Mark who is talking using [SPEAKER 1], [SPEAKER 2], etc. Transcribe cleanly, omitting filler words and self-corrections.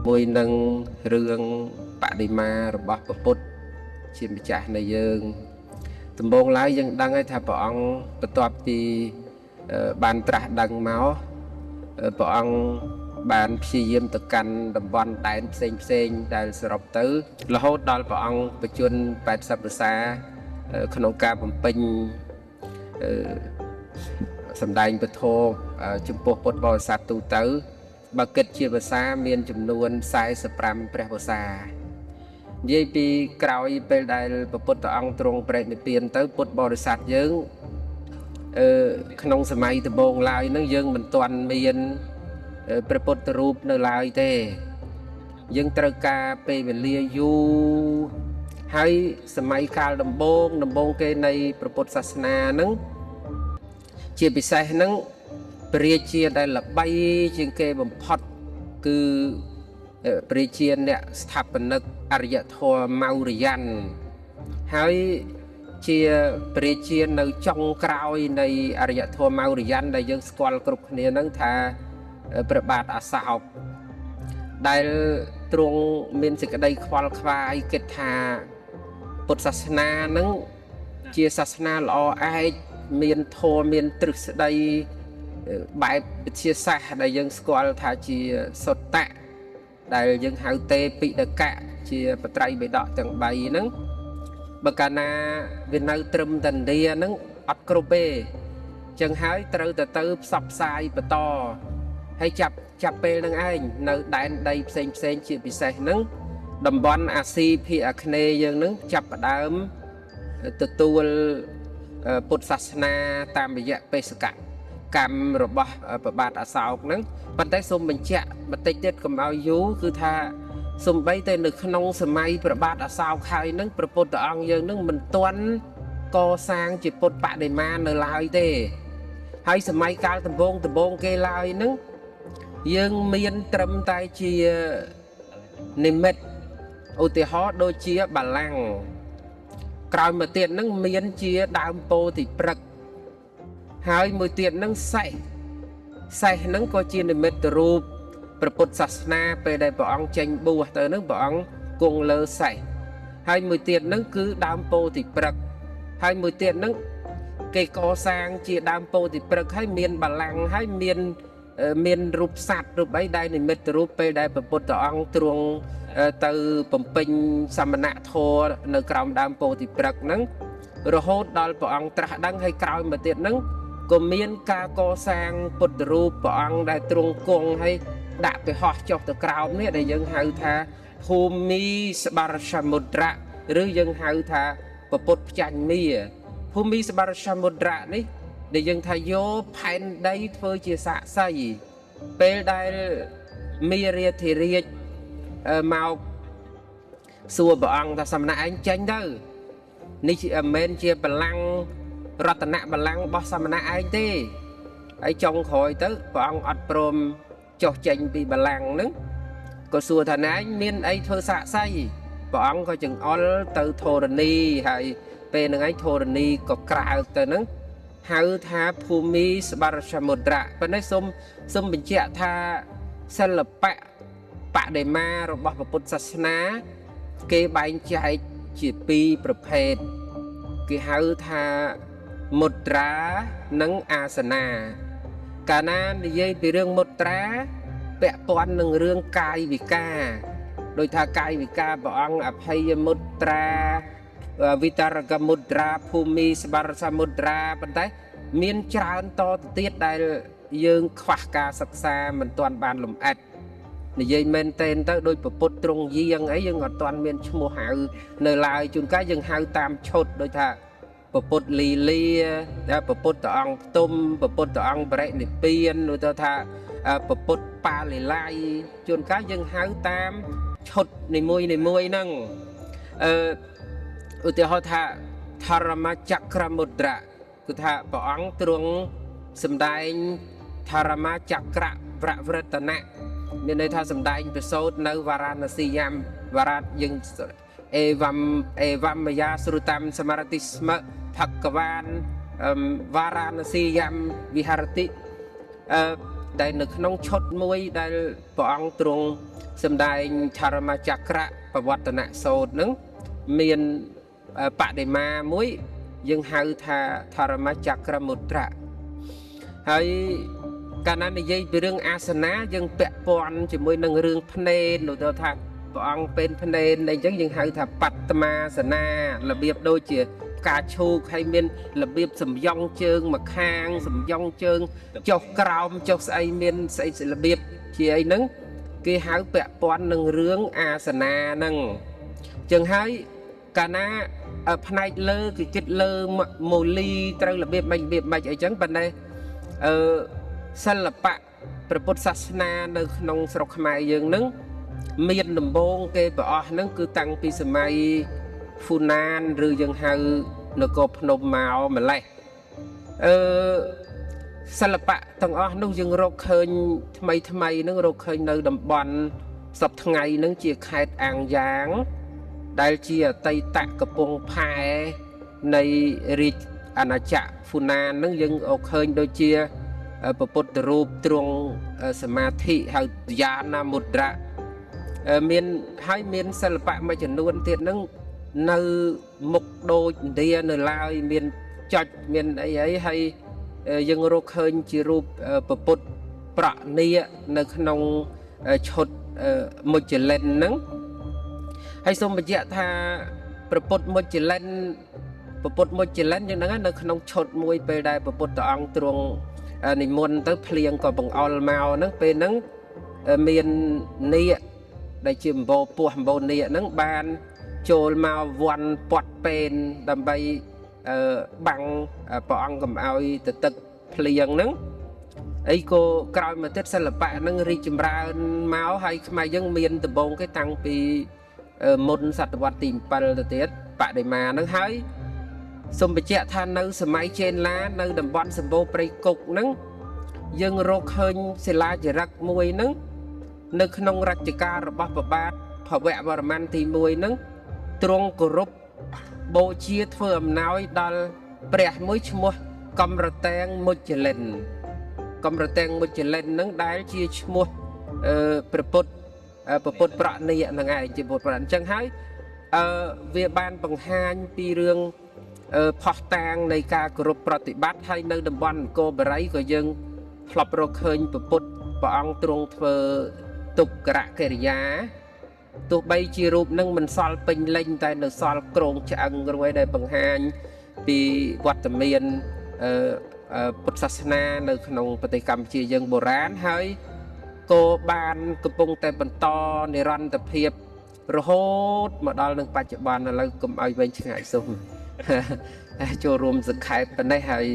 [SPEAKER 1] មួយនឹងរឿងបដិមារបស់ព្រះពុទ្ធជាម្ចាស់នៃយើងដំបូងឡើយយើងដឹងហើយថាព្រះអង្គបន្ទាប់ពីបានត្រាស់ដឹងមកព្រះអង្គបានព្យាយាមទៅកាន់តំបន់ដែនផ្សេងដែលសរុបទៅរហូតដល់ព្រះអង្គបញ្ជូន80ភាសាក្នុងការបំពេញសម្ដែងពធចំពោះពុទ្ធបរិស័ទទូទៅបើគិតជាភាសាមានចំនួន45ព្រះភាសានិយាយពីក្រោយពេលដែលព្រះពុទ្ធអង្គទ្រង់ប្រេតនិព្វានទៅពុទ្ធបរិស័ទយើងក្នុងសម័យដំបូងឡើយហ្នឹងយើងមិនទាន់មានព្រះពុទ្ធរូបនៅឡើយទេយើងត្រូវការពេលវេលាយូរហើយសម័យកាលដំបូងគេនៃព្រះពុទ្ធសាសនាហ្នឹងជាពិសេសហ្នឹងព្រះរាជាដែលល្បីជាងគេបំផុតគឺព្រះរាជាអ្នកស្ថាបនិកអរិយធម៌មៅរយ័នហើយជាព្រះរាជានៅចុងក្រោយនៃអរិយធម៌មៅរយ័នដែលយើងស្គាល់គ្រប់គ្នាហ្នឹងថាព្រះបាទអសោកដែលទ្រង់មានសេចក្តីខ្វល់ខ្វាយគិតថាពុទ្ធសាសនាហ្នឹងជាសាសនាល្អឯកមានធម៌មានទ្រឹស្ដីបែបវិទ្យាសាស្ត្រដែលយើងស្គាល់ថាជាសុត្តៈដែលយើងហៅទេពិដកៈជាបត្រៃបិដកទាំង3ហ្នឹងបើកាលណាវានៅត្រឹមតណ្ឌាហ្នឹងអត់គ្រប់ទេចឹងហើយត្រូវទៅផ្សព្វផ្សាយបន្តហើយចាប់ពេលហ្នឹងឯងនៅដែនដីផ្សេងជាពិសេសហ្នឹងតំបន់អាស៊ីភាគអាគ្នេយ៍យើងហ្នឹងចាប់ផ្ដើមទទួលពុទ្ធសាសនាតាមរយៈបេសកកម្មរបស់ព្រះបាទអសោកហ្នឹងប៉ុន្តែសូមបញ្ជាក់បន្តិចទៀតកុំឲ្យយូរគឺថាសូម្បីតែនៅក្នុងសម័យព្រះបាទអសោកហើយហ្នឹងព្រះពុទ្ធអង្គយើងហ្នឹងមិនទាន់កសាងជាពុទ្ធបដិមានៅឡើយទេហើយសម័យកាលដំបូងគេឡើយហ្នឹងយើងមានត្រឹមតែជានិមិត្តឧទាហរណ៍ដូចជាបល្ល័ង្កក្រោយមកទៀតហ្នឹងមានជាដើមពោធិព្រឹក្សហើយមួយទៀតហ្នឹងសេះហ្នឹងក៏ជានិមិត្តរូបព្រះពុទ្ធសាសនាពេលដែលព្រះអង្គចេញបួសទៅហ្នឹងព្រះអង្គគង់លើសេះហើយមួយទៀតហ្នឹងគឺដើមពោធិព្រឹក្សហើយមួយទៀតហ្នឹងគេកសាងជាដើមពោធិព្រឹក្សហើយមានបល្ល័ង្កហើយមានរូបសត្វរូបអីដែលនិមិត្តរូបពេលដែលព្រះពុទ្ធអង្គទ្រង់ទៅបំពេញសមណធម៌នៅក្រោមដើមពោធិព្រឹក្សហ្នឹងរហូតដល់ព្រះអង្គត្រាស់ដឹងហើយក្រោយមកទៀតហ្នឹងក៏មានការកសាងពុទ្ធរូបព្រះអង្គដែលទ្រង់គង់ហើយដាក់ពហោះចុះទៅក្រោមនេះដែលយើងហៅថាភូមិស្បរសមុទ្រៈឬយើងហៅថាពុទ្ធផ្ចាញ់មាភូមិស្បរសមុទ្រៈនេះដែលយើងថាយកផែនដីធ្វើជាសាក្សីពេលដែលមារាធិរាជមកសួរព្រះអង្គថាសមណៈឯងចេញទៅនេះមិនមែនជាបល្ល័ង្ករតនៈបល្ល័ង្ករបស់សមណៈឯងទេហើយចុងក្រោយទៅព្រះអង្គអត់ព្រមចុះចេញពីបល្ល័ង្កហ្នឹងក៏សួរថាណែមានអីធ្វើសាក្សីព្រះអង្គក៏ចង្អុលទៅធរណីហើយពេលហ្នឹងឯងធរណីក៏ក្រើកទៅហ្នឹងហៅថាភូមិស្បរសមុទ្រៈប៉ុន្តែសូមបញ្ជាក់ថាសិល្បៈបដិមារបស់ពុទ្ធសាសនាគេបែងចែកជា2ប្រភេទគេហៅថាមុទ្រានិងអាសនាកាលណានិយាយពីរឿងមុទ្រាពាក់ព័ន្ធនឹងរឿងកាយវិការដោយថាកាយវិការព្រះអង្គអភ័យមុទ្រាវិតារកមុទ្រាភូមិស្បរសមុទ្រាប៉ុន្តែមានច្រើនតទៅទៀតដែលយើងខ្វះការសិក្សាមិនទាន់បានលម្អិតនិយាយមែនតែនទៅដោយពុទ្ធទ្រង់យាងអីយើងអត់ទាន់មានឈ្មោះហៅនៅឡើយជួនកាលយើងហៅតាមឈុតដោយថាពុទ្ធលីលាដែលពុទ្ធអង្គផ្ទុំពុទ្ធអង្គបរិនិព្វានឬទៅថាពុទ្ធបាលីឡៃជួនកាលយើងហៅតាមឈុតនីមួយហ្នឹងឧទាហរណ៍ថាធរមចក្រមុទ្រៈគឺថាព្រះអង្គទ្រង់សម្ដែងធរមចក្រវរតនៈមានន័យថាសម្ដែងប្រសូតនៅវរណស៊ីយមវរតយើងអេវមយាស្រុតាមសមរតិស្មភគវានវរណស៊ីយមវិហរតិ ដែលនៅក្នុងឈុតមួយដែលព្រះអង្គទ្រង់សម្ដែងធរមចក្រៈប្រវត្តិនសោតនឹងមានបដិមាមួយយើងហៅថាធរមចក្រមុត្រៈហើយកាលណានិយាយពីរឿងអាសនាយើងពាក់ព័ន្ធជាមួយនឹងរឿងភ្នែននោះទៅថាព្រះអង្គពេលភ្នែនអីចឹងយើងហៅថាបត្តមាសនារបៀបដូចជាផ្កាឈូកហើយមានរបៀបសំយ៉ងជើងមកខាងសំយ៉ងជើងចុះក្រោមចុះស្អីមានស្អីរបៀបជាអីហ្នឹងគេហៅពាក់ព័ន្ធនឹងរឿងអាសនាហ្នឹងចឹងហើយកាលណាផ្នែកលើគឺគិតលើមូលីត្រូវរបៀបមិនអីចឹងប៉ុន្តែសិល្បៈព្រះពុទ្ធសាសនានៅក្នុងស្រុកខ្មែរយើងហ្នឹងមានដំបូងគេប្រអស់ហ្នឹងគឺតាំងពីសម័យហ្វូណានឬយើងហៅនគរភ្នំមកម្លេះសិល្បៈទាំងអស់នោះយើងរកឃើញថ្មីហ្នឹងរកឃើញនៅតំបន់សពថ្ងៃហ្នឹងជាខេត្តអាងយ៉ាងដែលជាអតីតកំពង់ផែនៃរាជអាណាចក្រហ្វូណានហ្នឹងយើងរកឃើញដូចជាពុទ្ធរូបទ្រង់សមាធិហៅយានាមុទ្រៈមានសិល្បៈមួយចំនួនទៀតហ្នឹងនៅមុខដូចឥណ្ឌានៅឡើយមានចុចមានអីហើយយើងរកឃើញជារូបពុទ្ធប្រនីនៅក្នុងឈុតមុចលិនហ្នឹងហើយសូមបញ្ជាក់ថាព្រះពុទ្ធមុចលិនយ៉ាងហ្នឹងនៅក្នុងឈុតមួយពេលដែលព្រះពុទ្ធអង្គទ្រង់និមន្តទៅភ្លៀងក៏បង្អុលមកហ្នឹងពេលហ្នឹងមាននាគដែលជាម្បោពោះម្បោនាគហ្នឹងបានចូលមកវាន់ពាត់ពេនដើម្បីបាំងព្រះអង្គកុំឲ្យទៅទឹកភ្លៀងហ្នឹងអីក៏ក្រោយមកទៀតសិល្បៈហ្នឹងរីកចម្រើនមកហើយខ្មែរយើងមានដំបូងគេតាំងពីមុនសតវត្សទី7ទៅទៀតបដិមាហ្នឹងហើយសូមបញ្ជាក់ថានៅសម័យចេនឡានៅតំបន់សម្បូរព្រៃគុកហ្នឹងយើងរកឃើញសិលាចារឹកមួយហ្នឹងនៅក្នុងរជ្ជកាលរបស់ព្រះបាទភវវរ្ម័នទី1ហ្នឹងទ្រង់គោរពបូជាធ្វើអំណោយដល់ព្រះមួយឈ្មោះកំរតែងមុចលិនហ្នឹងដែលជាឈ្មោះព្រះពុទ្ធប្រនីហ្នឹងឯងជាពុទ្ធប្រអញ្ចឹងហើយវាបានបង្ហាញពីរឿងផុសតាងនៃការគោរពប្រតិបត្តិហើយនៅតំបន់អង្គរបរិយក៏យើងធ្លាប់រកឃើញព្រះអង្គទ្រង់ធ្វើទុក្ករកិរិយាទោះបីជារូបនឹងមិនសល់ពេញលេញតែនៅសល់ក្រងឆ្អឹងរួយដែលបង្ហាញពីវត្តមានពុទ្ធសាសនានៅក្នុងប្រទេសកម្ពុជាយើងបុរាណហើយក៏បានកំពុងតែបន្តនិរន្តរភាពរហូតមកដល់នឹងបច្ចុប្បន្នឥឡូវកុំឲ្យវែងឆ្ងាយសុំចូលរួមសង្ខេបប៉ុណ្ណេះហើយ